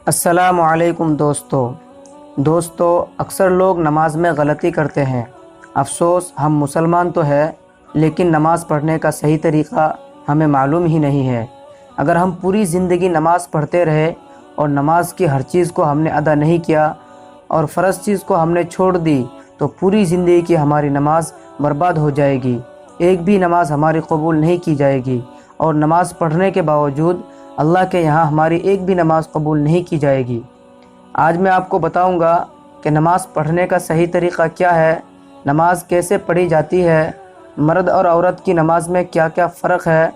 السلام علیکم دوستو اکثر لوگ نماز میں غلطی کرتے ہیں۔ افسوس، ہم مسلمان تو ہیں لیکن نماز پڑھنے کا صحیح طریقہ ہمیں معلوم ہی نہیں ہے۔ اگر ہم پوری زندگی نماز پڑھتے رہے اور نماز کی ہر چیز کو ہم نے ادا نہیں کیا اور فرض چیز کو ہم نے چھوڑ دی تو پوری زندگی کی ہماری نماز برباد ہو جائے گی، ایک بھی نماز ہماری قبول نہیں کی جائے گی، اور نماز پڑھنے کے باوجود اللہ کے یہاں ہماری ایک بھی نماز قبول نہیں کی جائے گی۔ آج میں آپ کو بتاؤں گا کہ نماز پڑھنے کا صحیح طریقہ کیا ہے، نماز کیسے پڑھی جاتی ہے، مرد اور عورت کی نماز میں کیا کیا فرق ہے،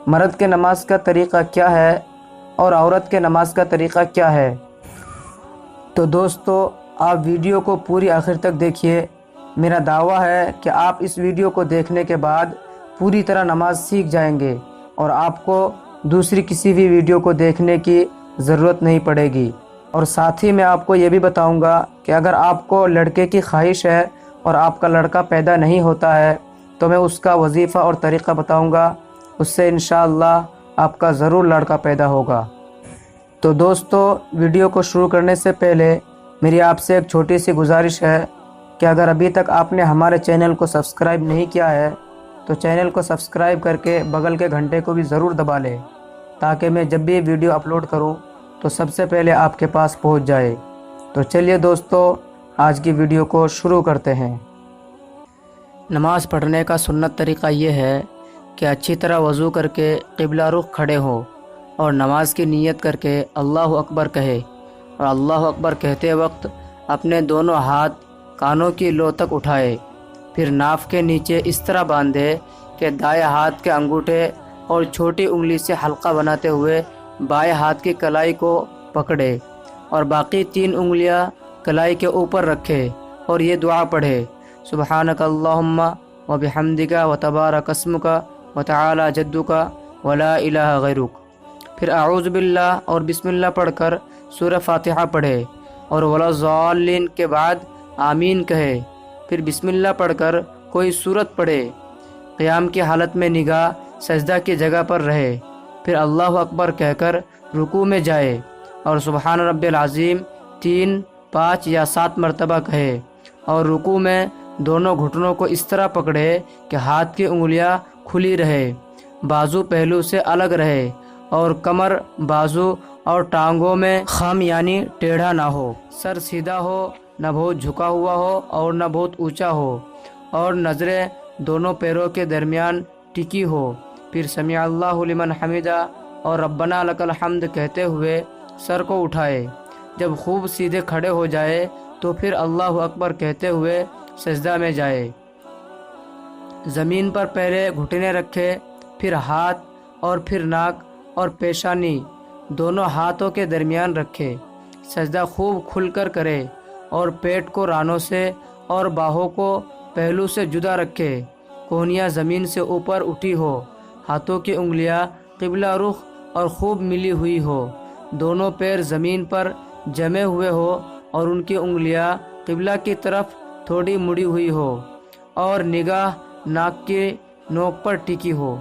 مرد کے نماز کا طریقہ کیا ہے اور عورت کے نماز کا طریقہ کیا ہے۔ تو دوستو، آپ ویڈیو کو پوری آخر تک دیکھیے۔ میرا دعویٰ ہے کہ آپ اس ویڈیو کو دیکھنے کے بعد پوری طرح نماز سیکھ جائیں گے اور آپ کو دوسری کسی بھی ویڈیو کو دیکھنے کی ضرورت نہیں پڑے گی۔ اور ساتھ ہی میں آپ کو یہ بھی بتاؤں گا کہ اگر آپ کو لڑکے کی خواہش ہے اور آپ کا لڑکا پیدا نہیں ہوتا ہے تو میں اس کا وظیفہ اور طریقہ بتاؤں گا، اس سے انشاءاللہ آپ کا ضرور لڑکا پیدا ہوگا۔ تو دوستو، ویڈیو کو شروع کرنے سے پہلے میری آپ سے ایک چھوٹی سی گزارش ہے کہ اگر ابھی تک آپ نے ہمارے چینل کو سبسکرائب نہیں کیا ہے تو چینل کو سبسکرائب کر کے بغل کے گھنٹے کو بھی ضرور دبا لیں تاکہ میں جب بھی ویڈیو اپلوڈ کروں تو سب سے پہلے آپ کے پاس پہنچ جائے۔ تو چلیے دوستو، آج کی ویڈیو کو شروع کرتے ہیں۔ نماز پڑھنے کا سنت طریقہ یہ ہے کہ اچھی طرح وضو کر کے قبلہ رخ کھڑے ہو اور نماز کی نیت کر کے اللہ اکبر کہے، اور اللہ اکبر کہتے وقت اپنے دونوں ہاتھ کانوں کی لو تک اٹھائے، پھر ناف کے نیچے اس طرح باندھے کہ دائیں ہاتھ کے انگوٹھے اور چھوٹی انگلی سے حلقہ بناتے ہوئے بائیں ہاتھ کی کلائی کو پکڑے اور باقی 3 انگلیاں کلائی کے اوپر رکھے اور یہ دعا پڑھے: سبحانک اللہم و بحمدک و تبارک اسمک و تعالی جدک و لا الہ غیرک۔ پھر اعوذ باللہ اور بسم اللہ پڑھ کر سورہ فاتحہ پڑھے اور ولا الضالین کے بعد آمین کہے، پھر بسم اللہ پڑھ کر کوئی سورت پڑھے، قیام کی حالت میں نگاہ سجدہ کی جگہ پر رہے، پھر اللہ اکبر کہہ کر رکوع میں جائے اور سبحان رب العظیم 3، 5 یا 7 مرتبہ کہے، اور رکوع میں دونوں گھٹنوں کو اس طرح پکڑے کہ ہاتھ کی انگلیاں کھلی رہے، بازو پہلو سے الگ رہے اور کمر، بازو اور ٹانگوں میں خم یعنی ٹیڑھا نہ ہو، سر سیدھا ہو، نہ بہت جھکا ہوا ہو اور نہ بہت اونچا ہو، اور نظریں دونوں پیروں کے درمیان ٹکی ہو۔ پھر سمیع اللہ لمن حمدہ اور ربنا لک الحمد کہتے ہوئے سر کو اٹھائے۔ جب خوب سیدھے کھڑے ہو جائے تو پھر اللہ اکبر کہتے ہوئے سجدہ میں جائے، زمین پر پہلے گھٹنے رکھے، پھر ہاتھ اور پھر ناک اور پیشانی دونوں ہاتھوں کے درمیان رکھے، سجدہ خوب کھل کر کرے اور پیٹ کو رانوں سے اور باہوں کو پہلو سے جدا رکھے، کونیاں زمین سے اوپر اٹھی ہو، ہاتھوں کی انگلیاں قبلہ رخ اور خوب ملی ہوئی ہو، دونوں پیر زمین پر جمے ہوئے ہو اور ان کی انگلیاں قبلہ کی طرف تھوڑی مڑی ہوئی ہو، اور نگاہ ناک کی نوک پر ٹکی ہو۔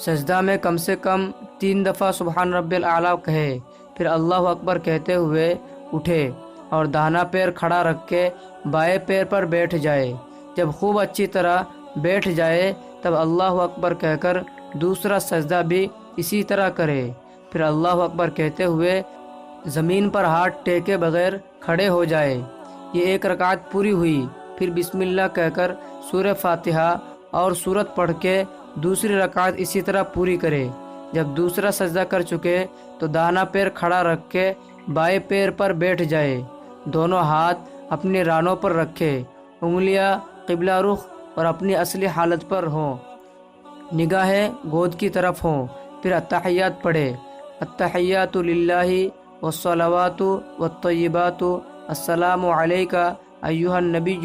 سجدہ میں کم سے کم 3 دفعہ سبحان رب الاعلیٰ کہے، پھر اللہ اکبر کہتے ہوئے اٹھے اور داہنا پیر کھڑا رکھ کے بائیں پیر پر بیٹھ جائے۔ جب خوب اچھی طرح بیٹھ جائے تب اللہ اکبر کہہ کر دوسرا سجدہ بھی اسی طرح کرے، پھر اللہ اکبر کہتے ہوئے زمین پر ہاتھ ٹیکے بغیر کھڑے ہو جائے۔ یہ 1 رکعت پوری ہوئی۔ پھر بسم اللہ کہہ کر سورہ فاتحہ اور سورت پڑھ کے دوسری رکعت اسی طرح پوری کرے۔ جب دوسرا سجدہ کر چکے تو داہنا پیر کھڑا رکھ کے بائیں پیر پر بیٹھ جائے، دونوں ہاتھ اپنی رانوں پر رکھے، انگلیاں قبلہ رخ اور اپنی اصلی حالت پر ہوں، نگاہیں گود کی طرف ہوں، پھر التحیات پڑھے: التحیات للہ والصلوات والطیبات، السلام علیک ایھا النبی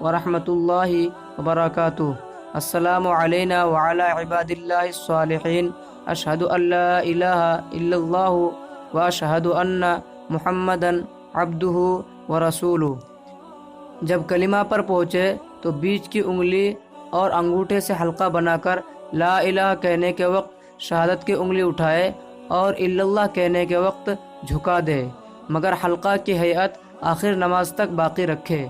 ورحمۃ اللہ وبرکاتہ، السلام علینا وعلی عباد اللہ الصالحین، اشہد ان لا الہ الا اللہ واشہد ان محمدا عبدہ ورسولہ۔ جب کلمہ پر پہنچے تو بیچ کی انگلی اور انگوٹھے سے حلقہ بنا کر لا الہ کہنے کے وقت شہادت کی انگلی اٹھائے اور الا اللہ کہنے کے وقت جھکا دے، مگر حلقہ کی ہیئت آخر نماز تک باقی رکھے۔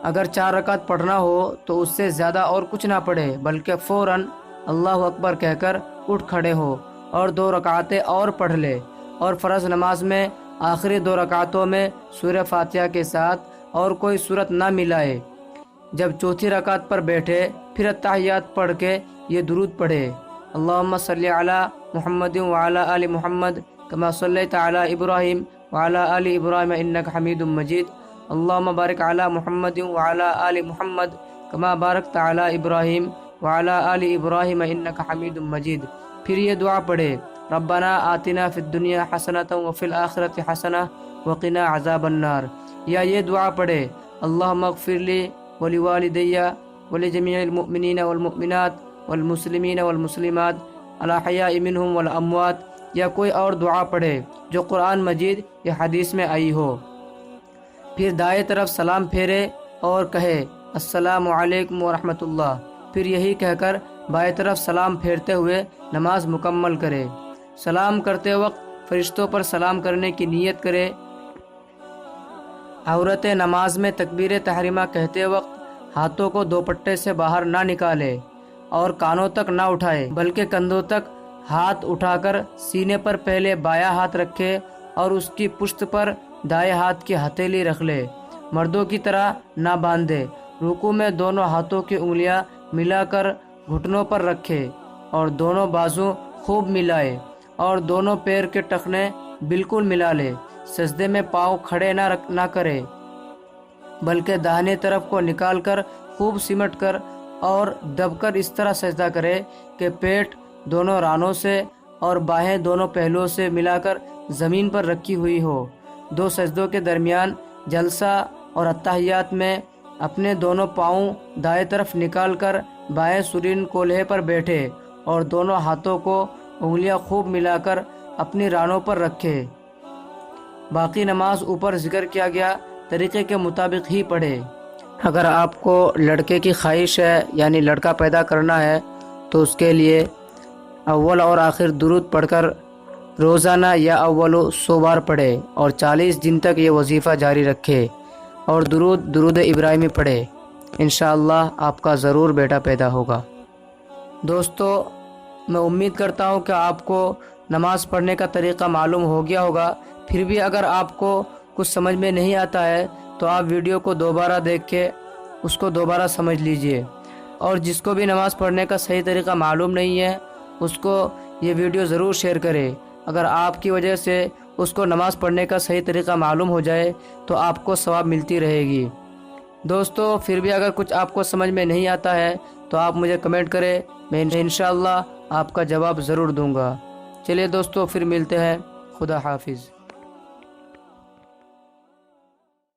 اگر 4 رکعت پڑھنا ہو تو اس سے زیادہ اور کچھ نہ پڑھے، بلکہ فوراً اللہ اکبر کہہ کر اٹھ کھڑے ہو اور 2 رکعتیں اور پڑھ لے، اور فرض نماز میں آخری 2 رکعتوں میں سورہ فاتحہ کے ساتھ اور کوئی سورت نہ ملائے۔ جب چوتھی رکعت پر بیٹھے پھر اتحیات پڑھ کے یہ درود پڑھے: اللہم صلی علی محمد وعلی آل محمد کما صلیت علی ابراہیم وعلی آل ابراہیم انک حمید مجید، اللہم بارک علی محمد وعلی آل محمد کما بارکت علی ابراہیم وعلی آل ابراہیم انک حمید مجید۔ پھر یہ دعا پڑھے: ربنا آتنا فی الدنیا حسنۃ وفی الآخرۃ حسنۃ وقنا عذاب النار، یا یہ دعا پڑھے: اللہم اغفر لی ولوالدی ولجمیع المؤمنین والمؤمنات والمسلمین والمسلمات الاحیاء منہم والاموات، یا کوئی اور دعا پڑھے جو قرآن مجید یا حدیث میں آئی ہو۔ پھر دائیں طرف سلام پھیرے اور کہے: السلام علیکم ورحمۃ اللہ، پھر یہی کہہ کر بائیں طرف سلام پھیرتے ہوئے نماز مکمل کرے۔ سلام کرتے وقت فرشتوں پر سلام کرنے کی نیت کرے۔ عورت نماز میں تکبیر تحریمہ کہتے وقت ہاتھوں کو دوپٹے سے باہر نہ نکالے اور کانوں تک نہ اٹھائے، بلکہ کندھوں تک ہاتھ اٹھا کر سینے پر پہلے بایاں ہاتھ رکھے اور اس کی پشت پر دائیں ہاتھ کی ہتھیلی رکھ لے۔ مردوں کی طرح نہ باندھے۔ رکوع میں دونوں ہاتھوں کی انگلیاں ملا کر گھٹنوں پر رکھے اور دونوں بازو خوب ملائے اور دونوں پیر کے ٹخنے بالکل ملا لے۔ سجدے میں پاؤں کھڑے نہ کرے، بلکہ داہنے طرف کو نکال کر خوب سمٹ کر اور دب کر اس طرح سجدہ کرے کہ پیٹ دونوں رانوں سے اور باہیں دونوں پہلوؤں سے ملا کر زمین پر رکھی ہوئی ہو۔ 2 سجدوں کے درمیان جلسہ اور اتحیات میں اپنے دونوں پاؤں دائیں طرف نکال کر بائیں سرین کولہے پر بیٹھے اور دونوں ہاتھوں کو انگلیاں خوب ملا کر اپنی رانوں پر رکھے۔ باقی نماز اوپر ذکر کیا گیا طریقے کے مطابق ہی پڑھے۔ اگر آپ کو لڑکے کی خواہش ہے یعنی لڑکا پیدا کرنا ہے تو اس کے لیے اول اور آخر درود پڑھ کر روزانہ یا اول 100 بار پڑھے اور 40 دن تک یہ وظیفہ جاری رکھے اور درود ابراہیمی پڑھے۔ انشاءاللہ آپ کا ضرور بیٹا پیدا ہوگا۔ دوستو، میں امید کرتا ہوں کہ آپ کو نماز پڑھنے کا طریقہ معلوم ہو گیا ہوگا۔ پھر بھی اگر آپ کو کچھ سمجھ میں نہیں آتا ہے تو آپ ویڈیو کو دوبارہ دیکھ کے اس کو دوبارہ سمجھ لیجئے، اور جس کو بھی نماز پڑھنے کا صحیح طریقہ معلوم نہیں ہے اس کو یہ ویڈیو ضرور شیئر کرے۔ اگر آپ کی وجہ سے اس کو نماز پڑھنے کا صحیح طریقہ معلوم ہو جائے تو آپ کو ثواب ملتی رہے گی۔ دوستو، پھر بھی اگر کچھ آپ کو سمجھ میں نہیں آتا ہے تو آپ مجھے کمنٹ کریں، میں انشاءاللہ آپ کا جواب ضرور دوں گا۔ چلیے دوستو، پھر ملتے ہیں۔ خدا حافظ۔